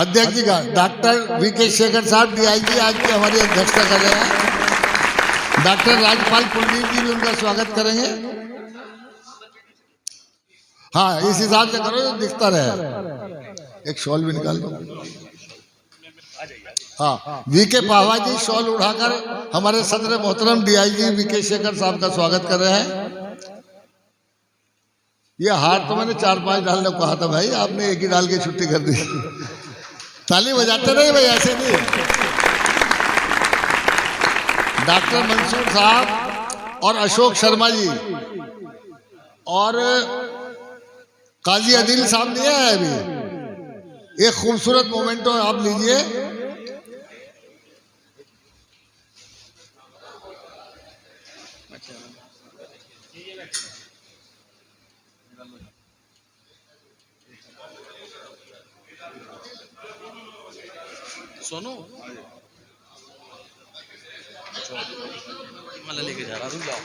अध्यक्ष जी का doctor VK Shekhar साहब डीआईजी आज की हमारी अध्यक्षता कर रहे हैं। डॉक्टर राजपाल कुलदीप जी भी उनका स्वागत करेंगे। हाँ, इस हिसाब से करो जो दिखता रहे। एक शॉल भी निकाल दो। हाँ, वीके पावा जी शॉल उठाकर हमारे सदर मोहतरम डीआईजी वीके शेखर साहब का स्वागत कर रहे हैं। ये हार तो मैंने 4-5 डालने को कहा था भाई, आपने एक ही डाल के छुट्टी कर दी। ताली बजाते नहीं भाई, ऐसे नहीं। डॉक्टर मंसूर साहब और अशोक शर्मा जी और काजी अदिल साहब नहीं है अभी। एक खूबसूरत मोमेंटो आप लीजिए। सोनू माला लेके जा रहा, रुक जाओ।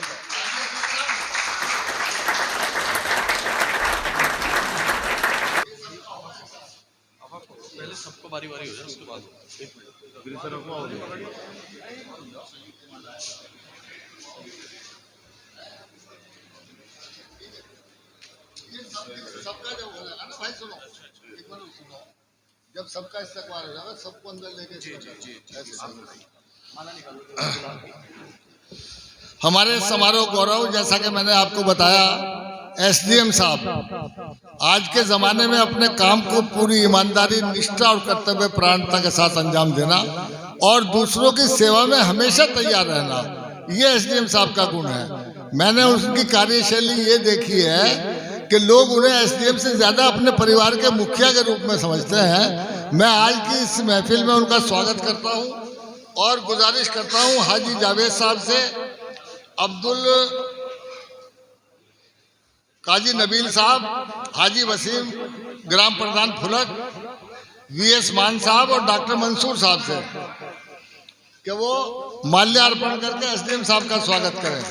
पहले सबको बारी बारी हो जाए, उसके बाद सबका जब हो जाएगा ना भाई, सुनो एक बार सुनो, जब सबका इस्तेमाल हो जाएगा सबको अंदर लेके हमारे समारोह गौरव, जैसा कि मैंने आपको बताया, एसडीएम साहब आज के जमाने में अपने काम को पूरी ईमानदारी, निष्ठा और कर्तव्य परायणता के साथ अंजाम देना और दूसरों की सेवा में हमेशा तैयार रहना, ये एसडीएम साहब का गुण है। मैंने उनकी कार्यशैली ये देखी है कि लोग उन्हें एसडीएम से ज्यादा अपने परिवार के मुखिया के रूप में समझते हैं। मैं आज की इस महफिल में उनका स्वागत करता हूं और गुजारिश करता हूं हाजी जावेद साहब से, अब्दुल काजी नबील साहब, हाजी वसीम ग्राम प्रधान फुलक, वीएस मान साहब और डॉक्टर मंसूर साहब से कि वो माल्यार्पण करके एसडीएम साहब का स्वागत करें।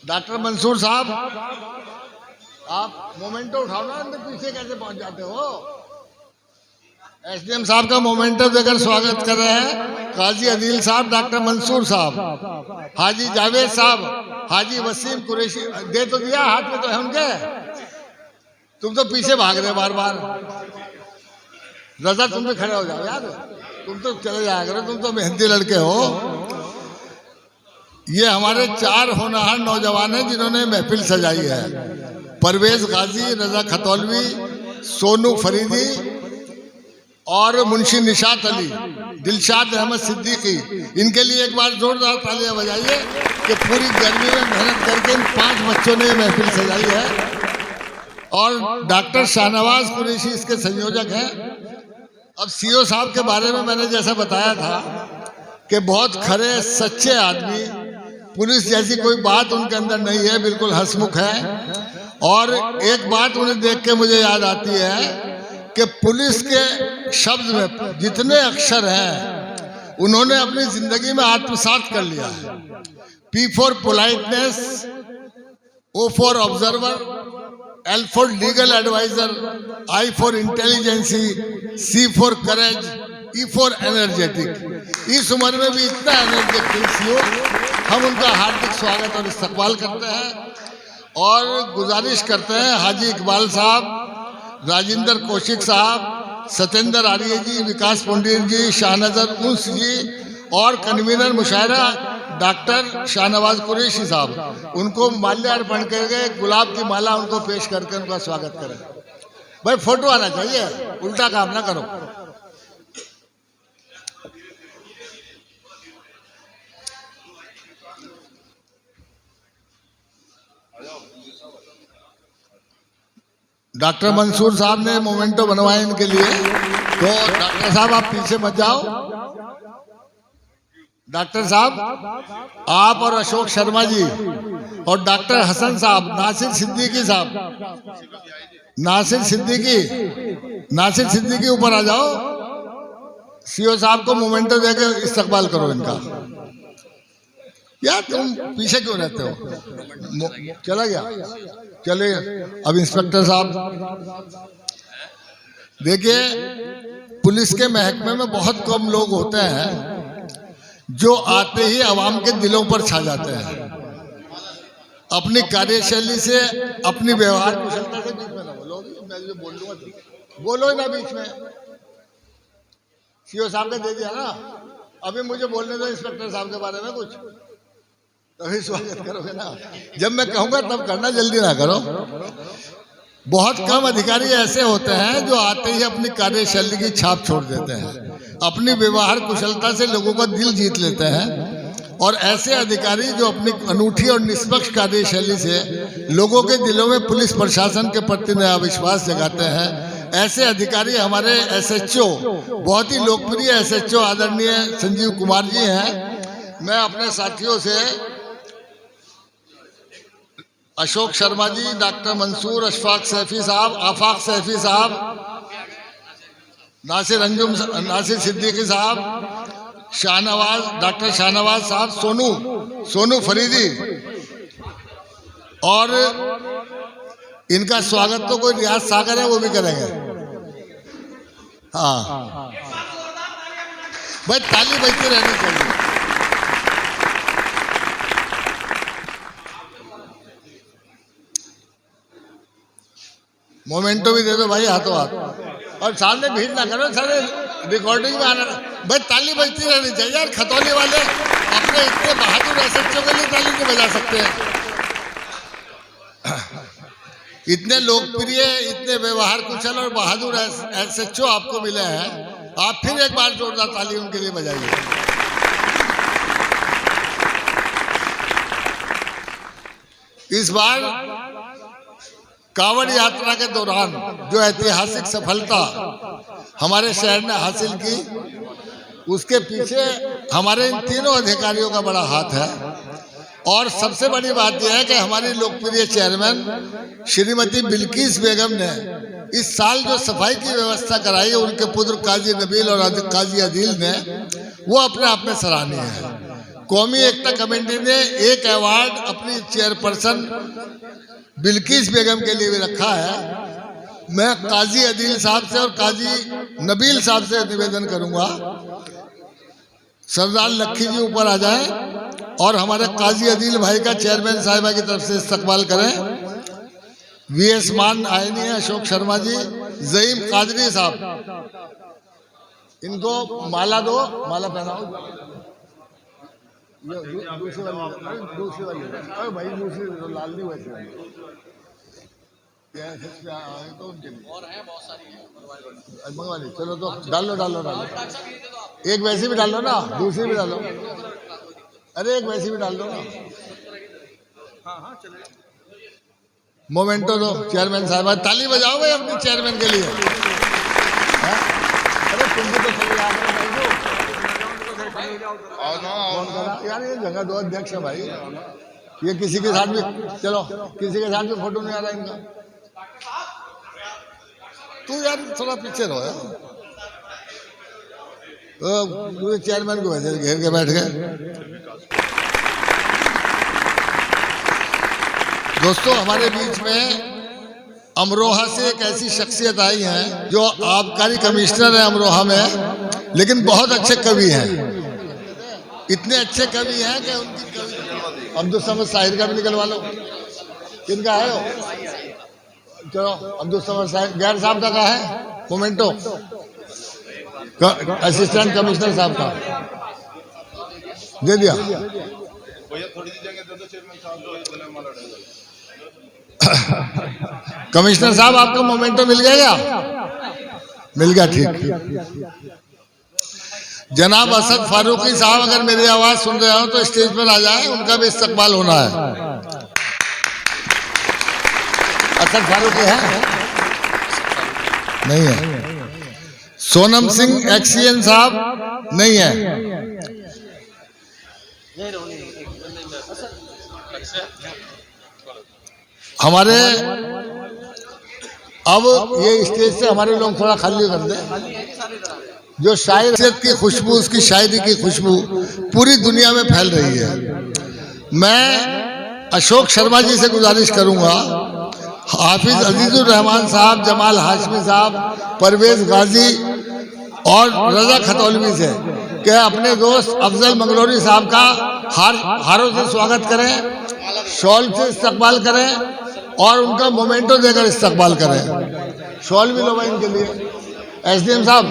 डॉक्टर मंसूर साहब, आप मोमेंटो उठाओ ना, अंदर पीछे कैसे पहुंच जाते हो। एसडीएम साहब का मोमेंटो देकर स्वागत कर रहे हैं काजी अदील साहब, डॉक्टर मंसूर साहब, हाजी जावेद साहब, हाजी वसीम कुरैशी। दे तो दिया, हाथ में तो है उनके। तुम तो पीछे भाग रहे बार बार। रजा, तुम भी खड़े हो जाओ यार, तुम तो चले जाया करो, तुम तो मेहनती लड़के हो। ये हमारे 4 होनहार नौजवान हैं जिन्होंने महफिल सजाई है। परवेज गाजी, रजा खतौलवी, सोनू फरीदी और मुंशी निशात अली, दिलशाद अहमद सिद्दीकी। इनके लिए एक बार जोरदार तालियां बजाइए कि पूरी गर्मी में मेहनत करके इन 5 बच्चों ने महफिल सजाई है। और डॉक्टर शाहनवाज कुरैशी इसके संयोजक हैं। अब सीओ साहब के बारे में मैंने जैसा बताया था कि बहुत खरे सच्चे आदमी, पुलिस जैसी कोई बात उनके अंदर नहीं है, बिल्कुल हंसमुख है। और एक बात उन्हें देख के मुझे याद आती है कि पुलिस के शब्द में जितने अक्षर हैं उन्होंने अपनी जिंदगी में आत्मसात कर लिया है। P for politeness, O for observer, L for legal advisor, I for intelligence, C for courage, E for energetic. इस उम्र में भी इतना एनर्जेटिक सीओ, हम उनका हार्दिक स्वागत और इस्तकबाल करते हैं और गुजारिश करते हैं हाजी इकबाल साहब, राजेंद्र कौशिक साहब, सत्येंद्र आर्य जी, विकास पंडित जी, शाहनजर उन्स जी और कन्वीनर मुशायरा डॉक्टर शाहनवाज कुरैशी साहब, उनको माल्यार्पण करके गुलाब की माला उनको पेश करके उनका स्वागत करें। भाई फोटो आना चाहिए, उल्टा काम ना करो। डॉक्टर मंसूर साहब ने मोमेंटो बनवाए इनके लिए, तो डॉक्टर साहब आप पीछे मत जाओ। डॉक्टर साहब आप और अशोक शर्मा जी और डॉक्टर हसन साहब, नासिर सिद्दीकी साहब, नासिर सिद्दीकी ऊपर आ जाओ। सीओ साहब को मोमेंटो देकर इस्तकबाल करो इनका। यार तुम पीछे क्यों रहते हो? चला गया, चले। अब इंस्पेक्टर साहब देखिए, पुलिस के महकमे में बहुत कम लोग होते हैं जो आते ही आवाम के दिलों पर छा जाते हैं। अपनी कार्यशैली से, अपनी व्यवहार कुशलता से। बीच में ना बोलो, मैं जो बोल लूंगा बोलो ही ना बीच में। सीओ साहब ने दे दिया ना, अभी मुझे बोलने दो इंस्पेक्टर साहब के बारे में कुछ, तभी स्वागत करोगे ना। जब मैं कहूंगा तब करना, जल्दी ना करो। बहुत कम अधिकारी ऐसे होते हैं जो आते ही अपनी कार्यशैली की छाप छोड़ देते हैं, अपनी व्यवहार कुशलता से लोगों का दिल जीत लेते हैं। और ऐसे अधिकारी जो अपनी अनूठी और निष्पक्ष कार्यशैली से लोगों के दिलों में पुलिस प्रशासन के प्रति नया विश्वास जगाते हैं, ऐसे अधिकारी हमारे एसएचओ, बहुत ही लोकप्रिय एसएचओ आदरणीय संजीव कुमार जी हैं। मैं अपने साथियों से अशोक शर्मा जी, डॉक्टर मंसूर अशफाक सैफी साहब, आफाक सैफी साहब, नासिर सिद्दीकी साहब, शाहनवाज, डॉक्टर शाहनवाज साहब, सोनू फरीदी, और इनका स्वागत तो कोई रियाज सागर है वो भी करेंगे। हाँ भाई, ताली बजती रहनी चाहिए। मोमेंटो भी दे दो भाई, हाथों हाथ। और सामने भीड़ ना करो, सारे रिकॉर्डिंग में आना। भाई ताली बजती रहनी चाहिए यार। खतौली वाले अपने इतने बहादुर एसएचओ के लिए ताली नहीं बजा सकते हैं। इतने लोकप्रिय, इतने व्यवहार कुशल और बहादुर एसएचओ आपको मिले हैं, आप फिर एक बार जोरदार ताली उनके लिए बजाइए। इस बार कांवड़ यात्रा के दौरान जो ऐतिहासिक सफलता हमारे शहर ने हासिल की, उसके पीछे हमारे इन तीनों अधिकारियों का बड़ा हाथ है। और सबसे बड़ी बात यह है कि हमारी लोकप्रिय चेयरमैन श्रीमती बिल्किस बेगम ने इस साल जो सफाई की व्यवस्था कराई है, उनके पुत्र काजी नबील और काजी अदील ने, वो अपने आप में सराहनीय है। कौमी एकता कमेटी ने एक अवार्ड अपनी चेयरपर्सन बिल्किस बेगम के लिए भी रखा है। मैं काजी अदील साहब से और काजी नबील साहब से निवेदन करूंगा, सरदार लक्खी जी ऊपर आ जाएं और हमारे काजी अदील भाई का चेयरमैन साहिबा की तरफ से इस्तकबाल करें। वीएस मान आए नहीं है, अशोक शर्मा जी, जईम कादरी साहब, इनको माला दो, माला पहनाओ। दूसरी वाली अरे भाई, दूसरी लाल नहीं वैसे तो उनके मंगवा ली। चलो तो डालो, एक वैसी भी डाल लो ना, दूसरी भी डालो। अरे एक वैसी भी डाल दो ना। मोमेंटो दो चेयरमैन साहब, ताली बजाओ भाई अपने चेयरमैन के लिए। अरे तुम भी तो चले आ गए यार, ये जगह दो अध्यक्ष है भाई, ये किसी के साथ भी, चलो किसी के साथ भी फोटो नहीं आ रहा इनका। तू यार थोड़ा पीछे रहो यार। तो चेयरमैन को वैसे घेर के बैठ गए। दोस्तों, हमारे बीच में अमरोहा से एक ऐसी शख्सियत आई है जो आबकारी कमिश्नर है अमरोहा में, लेकिन बहुत अच्छे कवि हैं। इतने अच्छे कवि हैं कि उनकी कवि अब्दुल समद साहिर का भी निकलवा लो। किनका है वो? चलो अब्दुल समद साहिर, गैर साहब का है मोमेंटो, असिस्टेंट कमिश्नर साहब का दे दिया। कमिश्नर साहब, आपको मोमेंटो मिल गया? मिल गया, ठीक। जनाब असद फारूकी साहब, अगर मेरी आवाज सुन रहे हो तो स्टेज पर आ जाए, उनका भी इस्तकबाल होना है। असद फारूकी है? नहीं है। सोनम सिंह एक्सीएन साहब नहीं है। हमारे अब ये स्टेज से हमारे लोग थोड़ा खाली कर दें। जो शायर की खुशबू, उसकी शायरी की खुशबू पूरी दुनिया में फैल रही है। मैं अशोक शर्मा जी से गुजारिश करूंगा, हाफिज अजीजुर रहमान साहब, जमाल हाशमी साहब, परवेज गाजी और रजा खतौलवी से कि अपने दोस्त अफजल मंगलोरी साहब का हारों से स्वागत करें, शॉल से इस्तकबाल करें और उनका मोमेंटो देकर इस्तकबाल करें। शॉल भी लो भाई इनके लिए। एसडीएम साहब,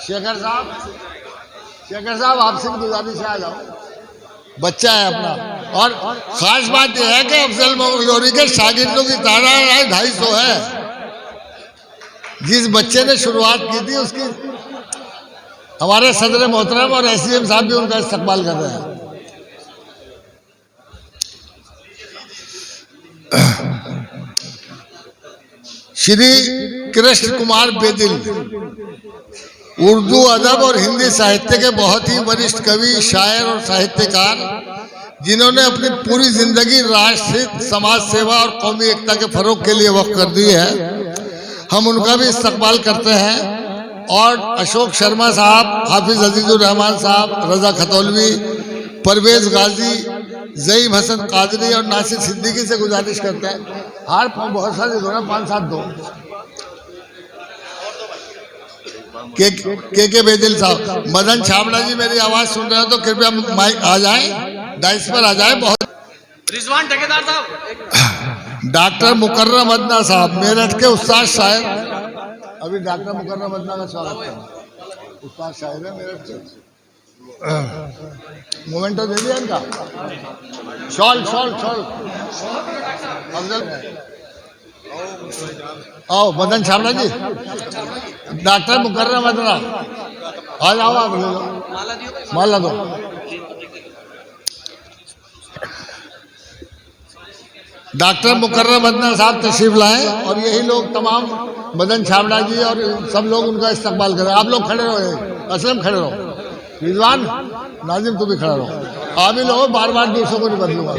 शेखर साहब आपसे भी गुजारिश है, आ जाओ, बच्चा है अपना। और खास बात यह है कि अफजल मंगलोरी के शागिर्दों की तादाद 250 है। जिस बच्चे ने शुरुआत की थी उसकी हमारे सदर मोहतरम और एसडीएम साहब भी उनका इस्तकबाल कर रहे हैं। श्री कृष्ण कुमार बेदिल उर्दू अदब और हिंदी साहित्य के बहुत ही वरिष्ठ कवि, शायर और साहित्यकार, जिन्होंने अपनी पूरी जिंदगी राष्ट्रहित, समाज सेवा और कौमी एकता के फरोग के लिए वक्फ कर दी है। हम उनका भी इस्तकबाल करते हैं। और अशोक शर्मा साहब, हाफिज अजीजुर रहमान साहब, रजा खतौलवी, परवेज गाजी, ज़ईम हसन कादरी और नासिर सिद्दीकी से गुजारिश करते हैं। हार बहुत सारे दो ना, 5-7 दो। के बेदिल साहब, मदन छाबड़ा जी मेरी आवाज सुन रहे हो तो कृपया माइक आ जाएं, डाइस पर आ जाएं। बहुत रिजवान ठेकेदार साहब, डॉक्टर मुकर्रम अदना साहब, मेरठ के उस्ताद शायर। अभी डॉक्टर मुकर्रम अदना का स्वागत है, उस्ताद शायर है मेरठ से। मोमेंटो दे दिया इनका। शॉल अफजल आओ, मदन छाबड़ा जी, डॉक्टर मुकर्रम अदना आ जाओ, आप ले लो, माला दो। डॉक्टर मुकर्रम अदना साहब तशरीफ लाए और यही लोग तमाम, मदन छाबड़ा जी और सब लोग उनका इस्तकबाल करें। आप लोग खड़े रहो, असलम खड़े रहो, रिजवान नाजिम तू भी खड़ा रहो। आप ही लोग बार दूसरों को नहीं बदलूंगा,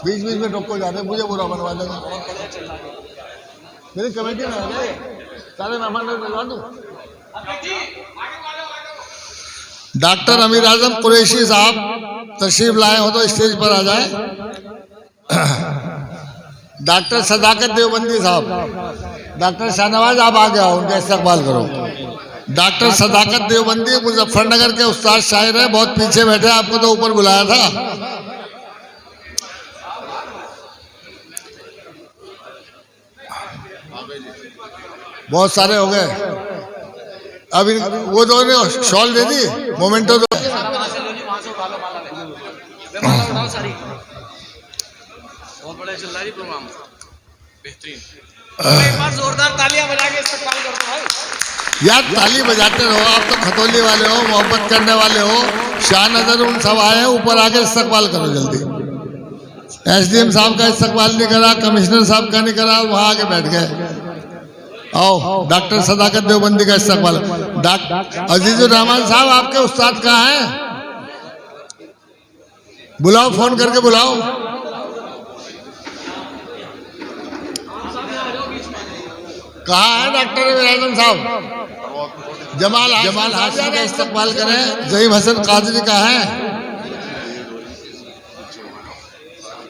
बीच में टोको जाते, मुझे बुरा बनवा देंगे। मेरी कमेटी में है, सारे मेहमान लोग बनवा दूं। डॉक्टर अमीर आजम कुरैशी साहब तशरीफ लाए हो तो स्टेज पर आ जाए। डॉक्टर सदाकत देवबंदी साहब, डॉक्टर शाहनवाज आप आ गया, उनका इस्तकबाल करो। डॉक्टर सदाकत देवबंदी मुजफ्फरनगर के उस्ताद शायर है, बहुत पीछे बैठे, आपको तो ऊपर बुलाया था। बहुत सारे हो गए। अभी वो दो ने शॉल दे दी, मोमेंटो दो। बहुत बड़ा चल रहा है प्रोग्राम, बेहतरीन। एक बार जोरदार तालियां बजा के इस्तकबाल कर दो भाई। यार ताली बजाते रहो, आप तो खतौली वाले हो, मोहब्बत करने वाले हो। शाह नजर उन सब आए हैं, ऊपर आके इस्तकबाल करो जल्दी। एसडीएम साहब का इस्तकबाल नहीं करा, कमिश्नर साहब का नहीं करा, वहां आके बैठ गए। आओ, डॉक्टर सदाकत देवबंदी का इस्तकबाल। डॉक्टर अजीजुर रहमान साहब आपके उस्ताद कहाँ हैं? बुलाओ, फोन करके बुलाओ। कहाँ है डॉक्टर अमीर आजम साहब? जमाल हाशमी का इस्तकबाल करें। ज़ईम हसन कादरी का है,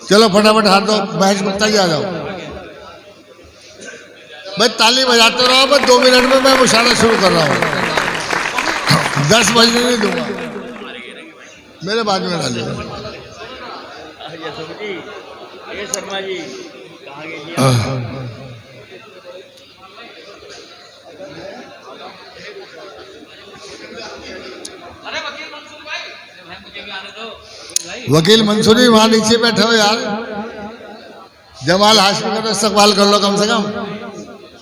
चलो फटाफट हाथ दो। महेश गुप्ता जी आ जाओ भाई, ताली बजाते रहो। बस 2 मिनट में मैं मुशायरा शुरू कर रहा हूँ, 10 बजने नहीं दूंगा, मेरे बाद में डालिए। शर्मा जी वकील मंसूरी वहां नीचे बैठे हो यार। जमाल हाशमी का तो इस्तकबाल कर लो कम से कम,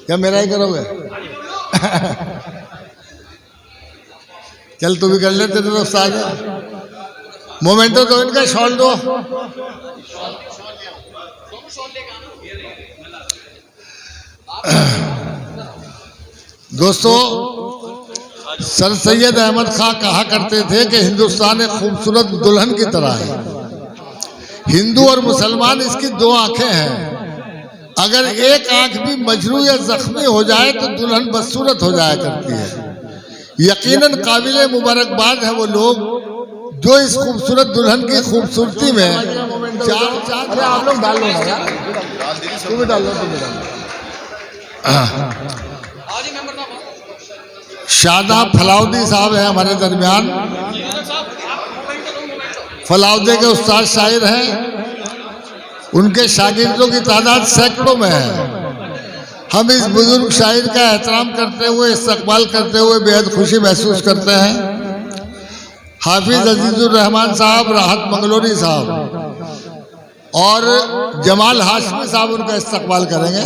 क्या मेरा ही करोगे? चल तू भी कर लेते तो उस्ताद है। मोमेंटो तो इनका शॉल दो। दोस्तों, सर सैयद अहमद खां कहा करते थे कि हिंदुस्तान एक खूबसूरत दुल्हन की तरह है। हिंदू और मुसलमान इसकी 2 आंखें हैं। अगर एक आंख भी मजरू या जख्मी हो जाए तो दुल्हन बदसूरत हो जाया करती है। यकीनन काबिले मुबारकबाद है वो लोग जो इस खूबसूरत दुल्हन की खूबसूरती में चार अरे आप लोग डाल लो ना यार, तुम भी डाल लो, तुम भी डाल लो। आज ही मेंबर साहब शादाब फलाउद्दी साहब हैं हमारे दरमियान। फलाउद्दी के उस्ताद शायर हैं, उनके शागिर्दों की तादाद सैकड़ों में है। हम इस बुजुर्ग शायर का एहतराम करते हुए, इस्तकबाल करते हुए बेहद खुशी महसूस करते हैं। हाफिज अजीजुर रहमान साहब, राहत मंगलोरी साहब और जमाल हाशमी साहब उनका इस्तकबाल करेंगे।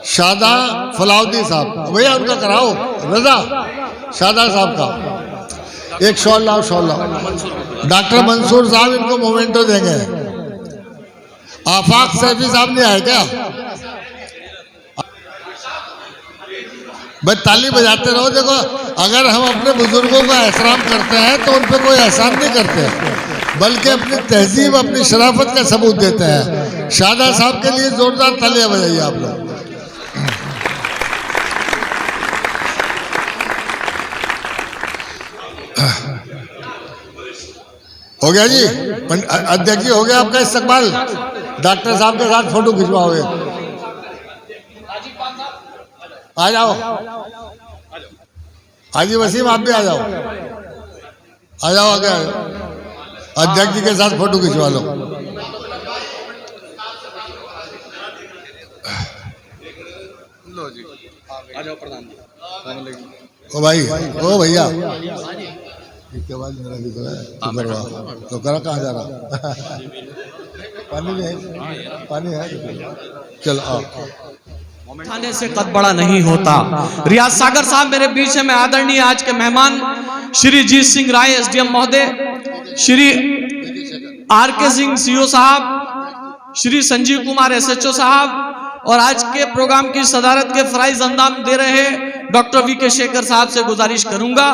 शादा फलाउद्दी साहब, भैया उनका कराओ, रजा शादा साहब का एक शॉल लाओ, शॉल लाओ। डॉक्टर मंसूर साहब इनको मोमेंटो देंगे। आफाक सैफी साहब नहीं आए क्या? भाई ताली बजाते रहो। देखो, अगर हम अपने बुजुर्गों का एहतराम करते हैं तो उन पर कोई एहसान नहीं करते, बल्कि अपनी तहजीब, अपनी शराफत का सबूत देते हैं। शादा साहब के लिए जोरदार तालियां बजाइए आप लोग। हो गया जी, अध्यक्ष जी हो गया आपका इस्तकबाल। डॉक्टर साहब के साथ फोटो खिंचवाओगे, आ जाओ। हाजी वसीम आप भी आ जाओ, आ जाओ, आगे आ जाओ। अध्यक्ष जी के साथ फोटो खिंचवा लो। लो जी, आ जाओ प्रधान जी। ओ भाई, ओ भैया, इसके बाद मेरा भी तो करा कहाँ जा रहा? पानी नहीं है, पानी है, चलो आओ। थाने से कद बड़ा नहीं होता। रियाज सागर साहब मेरे बीच में आदरणीय आज के मेहमान श्री जीत सिंह राय एसडीएम महोदय, श्री आर के सिंह सीओ साहब, श्री संजीव कुमार एसएचओ साहब और आज के प्रोग्राम की सदारत के फराइज अंजाम दे रहे डॉक्टर वी के शेखर साहब से गुजारिश करूंगा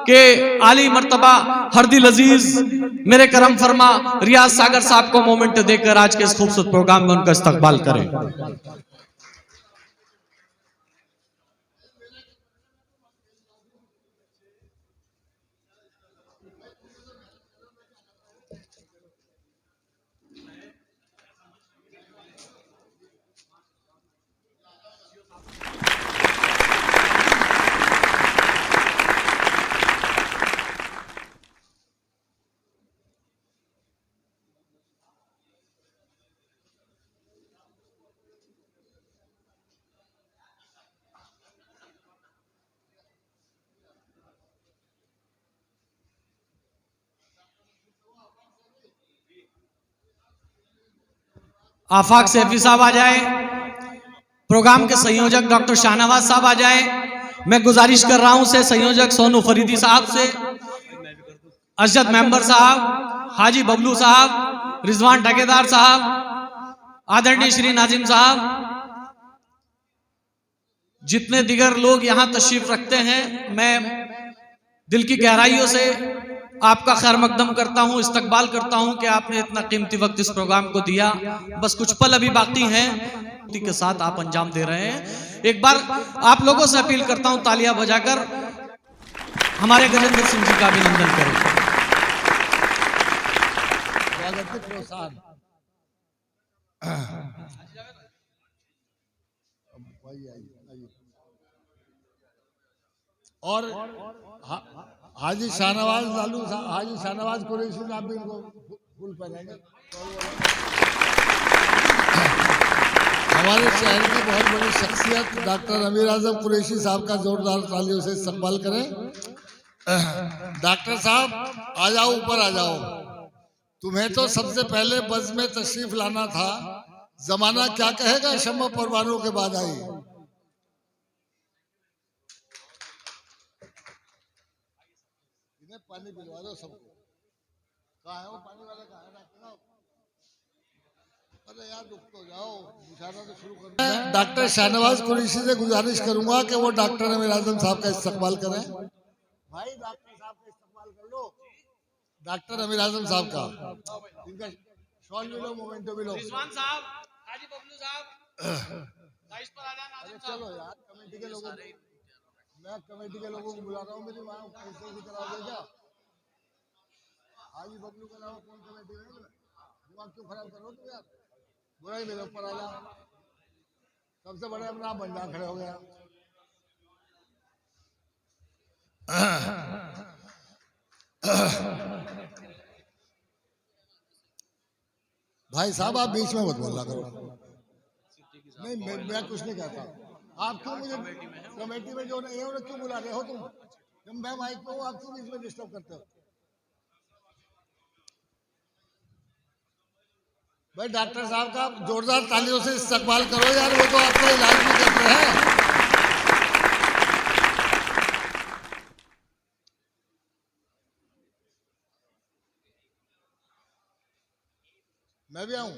कि आली मर्तबा हरदिल अजीज मेरे करम फरमा रियाज सागर साहब को मोमेंट देकर आज के इस खूबसूरत प्रोग्राम में उनका इस्तकबाल करें। आफाक सैफी साहब आ जाए, प्रोग्राम के संयोजक डॉक्टर शाहनवाज साहब आ जाए। मैं गुजारिश कर रहा हूं से संयोजक सोनू फरीदी साहब से, अशरद मेंबर साहब, हाजी बबलू साहब, रिजवान ठेकेदार साहब, आदरणीय श्री नाजिम साहब, जितने दिगर लोग यहां तशरीफ रखते हैं, मैं दिल की गहराइयों से आपका खैर मकदम करता हूं, इस्तकबाल करता हूं कि आपने इतना कीमती वक्त इस प्रोग्राम को दिया। बस कुछ पल अभी बाकी हैं, के साथ आप अंजाम दे रहे हैं। एक बार आप लोगों से अपील करता हूं तालियां बजाकर हमारे गजेंद्र सिंह जी का अभिनंदन करें। और हाजी शाहनवाज लालू साहब, हाजी शाहनवाज कुरैशी साहब भी इनको फूल पहनाएंगे। हमारे शहर की बहुत बड़ी शख्सियत डॉक्टर अमीर आजम कुरैशी साहब का जोरदार तालियों से इस्तकबाल करें। डॉक्टर साहब आ जाओ, ऊपर आ जाओ। तुम्हें तो सबसे पहले बस में तशरीफ लाना था, जमाना क्या कहेगा शम्मा परवानों के बाद आई। पानी पिलवा दो सबको। कहाँ है वो पानी वाला? कहाँ है डॉक्टर साहब? अरे यार रुक तो जाओ, इशारा तो शुरू कर। डॉक्टर शाहनवाज कुरैशी से गुजारिश करूंगा कि वो डॉक्टर अमीर आजम साहब का इस्तकबाल करें। भाई डॉक्टर साहब का इस्तकबाल कर लो, डॉक्टर अमीर आजम साहब का। इनका शॉल भी लो, मोमेंटो भी लो। रिजवान साहब, हाजी बबलू साहब, पर आ जाना। चलो यार, कमेटी के लोगों मैं कमेटी के लोगों को बुला रहा हूँ, मेरी वहाँ पैसे की कराओगे क्या? हाजी बबलू के अलावा कौन कमेटी में? दिमाग क्यों खराब करो तुम यार? बुरा ही मेरे ऊपर आ जाओ। सबसे बड़े अपना आप बंदा खड़े हो गया। भाई साहब आप बीच में मत बोलना करो। नहीं मैं कुछ नहीं कहता। आप क्यों मुझे कमेटी में जो नहीं है उन्हें क्यों बुला रहे हो तुम? जब मैं माइक पे हूँ आप क्यों बीच में डिस्टर्ब करते हो? भाई डॉक्टर साहब का जोरदार तालियों से इस्तकबाल करो यार, वो तो आपका इलाज भी करते हैं। मैं भी आऊं?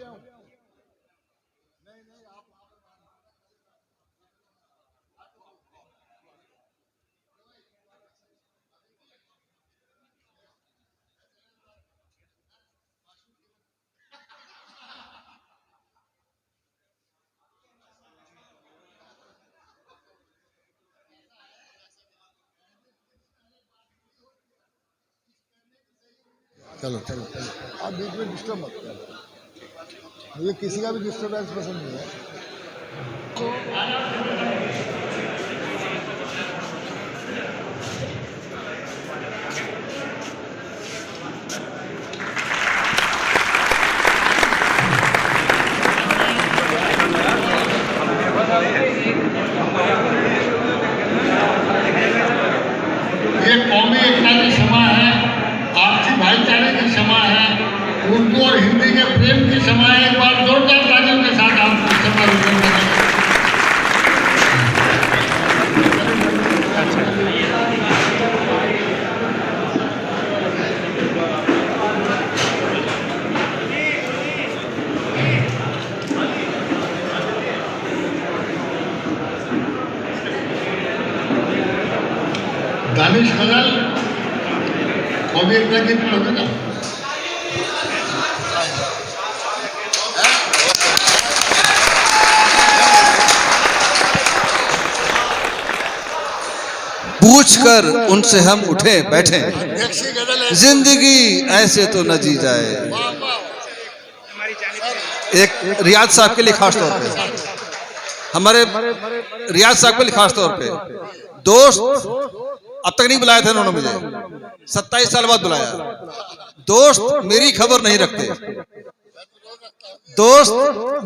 चलो चलो चलो, आप बीच में डिस्टर्ब मत करो। मुझे किसी का भी डिस्टर्बेंस पसंद नहीं है। ये कौमी एकता की क्षमा है, आपसी भाईचारे की क्षमा है, उर्दू और हिंदी के प्रेम की क्षमा है। एक बार जोरदार तालियों के साथ आप क्षमा वितरण करें। दानिश गजल कौमी एकता गीत पढ़ोगे ना? पूछकर उनसे हम उठे बैठे, जिंदगी ऐसे तो न जी जाए। एक रियाज साहब के लिए खास तौर पे, हमारे रियाज साहब के लिए खास तौर पे, दोस्त अब तक नहीं बुलाया था उन्होंने मुझे, 27 साल बाद बुलाया। दोस्त मेरी खबर नहीं रखते, दोस्त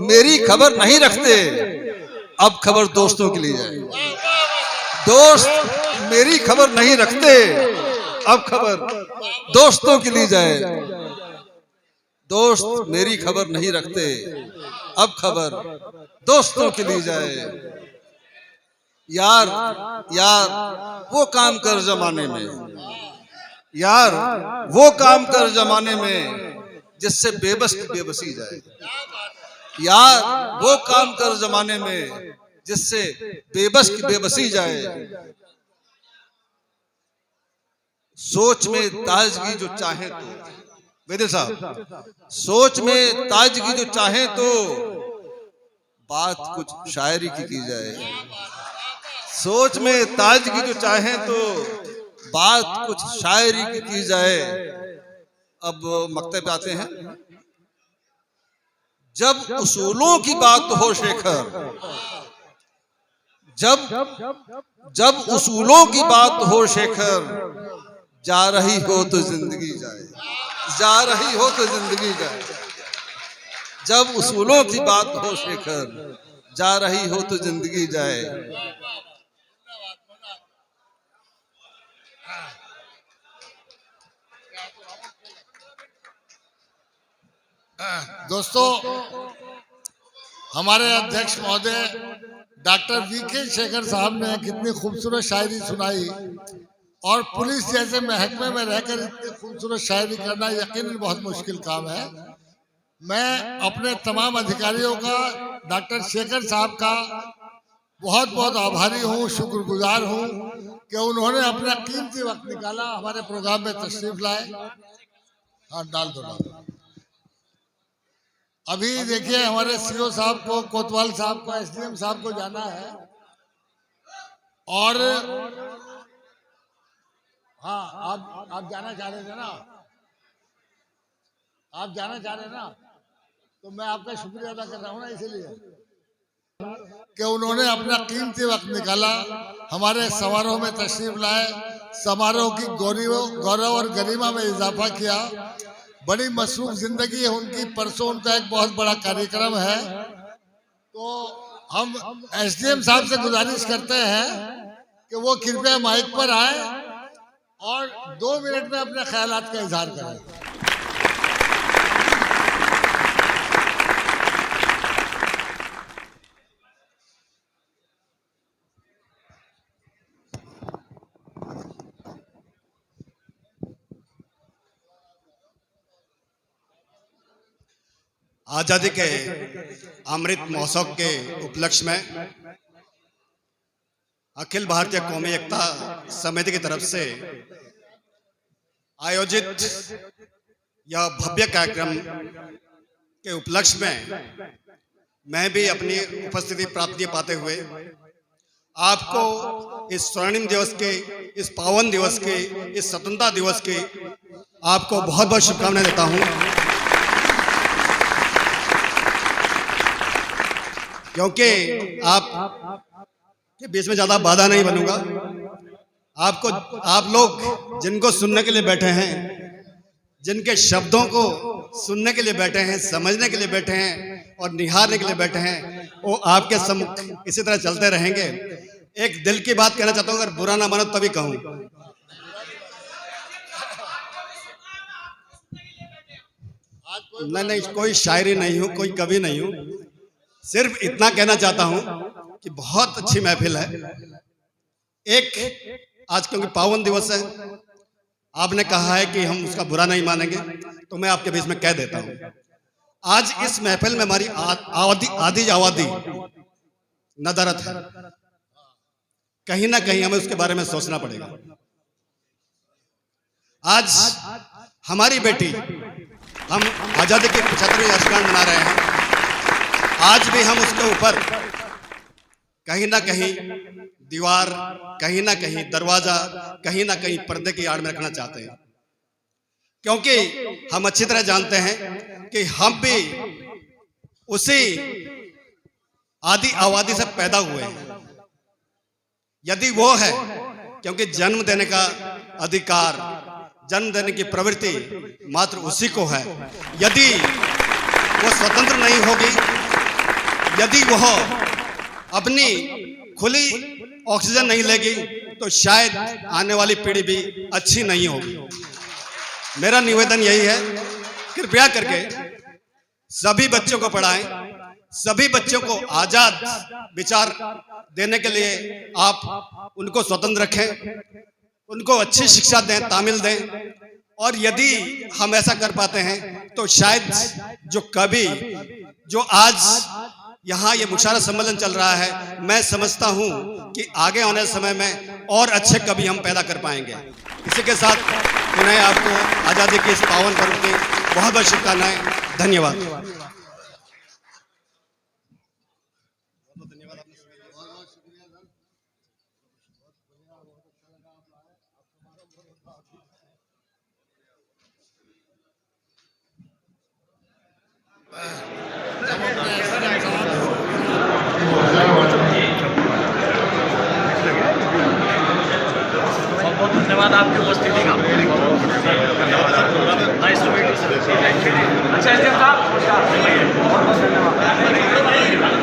मेरी खबर नहीं रखते, अब खबर दोस्तों के लिए जाए। दोस्त मेरी खबर नहीं रखते, अब खबर दोस्तों के लिए जाए। दोस्त मेरी खबर नहीं रखते, अब खबर दोस्तों के लिए जाए। यार यार वो काम कर जमाने में, यार वो काम कर जमाने में जिससे बेबस की बेबसी जाए। यार वो काम कर जमाने में जिससे बेबस की बेबसी जाए। सोच में ताजगी जो चाहे तो, वेदे साहब, सोच में ताजगी जो चाहे तो बात कुछ शायरी की जाए। सोच में ताजगी जो चाहे तो बात कुछ शायरी की जाए। अब मक्ते पे आते हैं। जब उसूलों की बात हो शेखर, जब उसूलों की बात हो शेखर, जा रही हो तो जिंदगी जाए, जा रही हो तो जिंदगी जाए। जब उसूलों की बात हो शेखर, जा रही हो तो जिंदगी जाए। दोस्तों, हमारे अध्यक्ष महोदय डॉक्टर वीके शेखर साहब ने कितनी खूबसूरत शायरी सुनाई, और पुलिस जैसे महकमे में रहकर इतनी खूबसूरत शायरी करना यकीनन बहुत मुश्किल काम है। मैं अपने तमाम अधिकारियों का, डॉक्टर शेखर साहब का बहुत बहुत आभारी हूँ, शुक्रगुजार हूँ कि उन्होंने अपना कीमती वक्त निकाला, हमारे प्रोग्राम में तशरीफ लाए। हाँ डाल दो। अभी देखिए हमारे सीओ साहब को, कोतवाल साहब को, एसडीएम साहब को जाना है, और हाँ, आप जाना चाह रहे थे ना, आप जाना चाह रहे हैं ना, तो मैं आपका शुक्रिया अदा कर रहा हूँ ना, इसीलिए कि उन्होंने अपना कीमती वक्त निकाला, हमारे समारोह में तशरीफ लाए, समारोह की गौरव और गरिमा में इजाफा किया। बड़ी मसरूफ जिंदगी है उनकी, परसों उनका एक बहुत बड़ा कार्यक्रम है। तो हम एसडीएम साहब से गुजारिश करते हैं कि वो कृपया माइक पर आए और 2 मिनट में अपने ख्यालात का इजहार करें। आजादी के अमृत महोत्सव के उपलक्ष्य में अखिल भारतीय कौमी एकता समिति की तरफ से आयोजित यह भव्य कार्यक्रम के उपलक्ष्य में मैं भी अपनी उपस्थिति प्राप्ति पाते हुए आपको इस स्वर्णिम दिवस के, इस पावन दिवस के, इस स्वतंत्रता दिवस के आपको बहुत बहुत शुभकामनाएं देता हूं। क्योंकि आप के बीच में ज्यादा बाधा नहीं बनूंगा। आप लोग जिनको सुनने के लिए बैठे हैं, जिनके शब्दों को सुनने के लिए बैठे हैं, समझने के लिए बैठे हैं और निहारने के लिए बैठे हैं, वो आपके सम्मुख इसी तरह चलते रहेंगे। एक दिल की बात कहना चाहता हूं, अगर बुरा ना मानो तभी कहूं। नहीं, कोई शायरी नहीं हूं, कोई कवि नहीं हूं, सिर्फ इतना कहना चाहता हूं कि बहुत अच्छी महफिल है। एक आज क्योंकि पावन दिवस है, आपने कहा है कि हम उसका बुरा नहीं मानेंगे, तो मैं आपके बीच में कह देता हूं। आज इस महफिल में हमारी आधी आबादी नदारत है, कहीं ना कहीं हमें उसके बारे में सोचना पड़ेगा। आज हमारी बेटी, हम आजादी की 75वीं वर्षगांठ मना रहे हैं, आज भी हम उसके ऊपर कहीं ना कहीं दीवार, कहीं ना कहीं दरवाजा, कहीं ना कहीं पर्दे की आड़ में रखना चाहते हैं। क्योंकि हम अच्छी तरह जानते हैं कि हम भी उसी आदि आबादी से पैदा हुए हैं। यदि वो है, क्योंकि जन्म देने का अधिकार, जन्म देने की प्रवृत्ति मात्र उसी को है। यदि वो स्वतंत्र नहीं होगी, यदि वह अपनी खुली ऑक्सीजन नहीं लेगी, तो शायद आने वाली पीढ़ी भी अच्छी नहीं होगी। मेरा निवेदन यही है, कृपया करके सभी बच्चों को पढ़ाएं, सभी बच्चों को आजाद विचार देने के लिए आप उनको स्वतंत्र रखें, उनको अच्छी शिक्षा दें, तामील दें। और यदि हम ऐसा कर पाते हैं तो शायद जो आज यहाँ ये मुशायरा सम्मेलन चल रहा है, मैं समझता हूँ कि आगे आने समय में और अच्छे कवि हम पैदा कर पाएंगे। इसी के साथ पुनः आपको आज़ादी के इस पावन पर्व की बहुत बहुत शुभकामनाएं। धन्यवाद। बहुत धन्यवाद आपकी उपस्थिति का। Nice to meet you sir. अच्छा, बहुत बहुत धन्यवाद।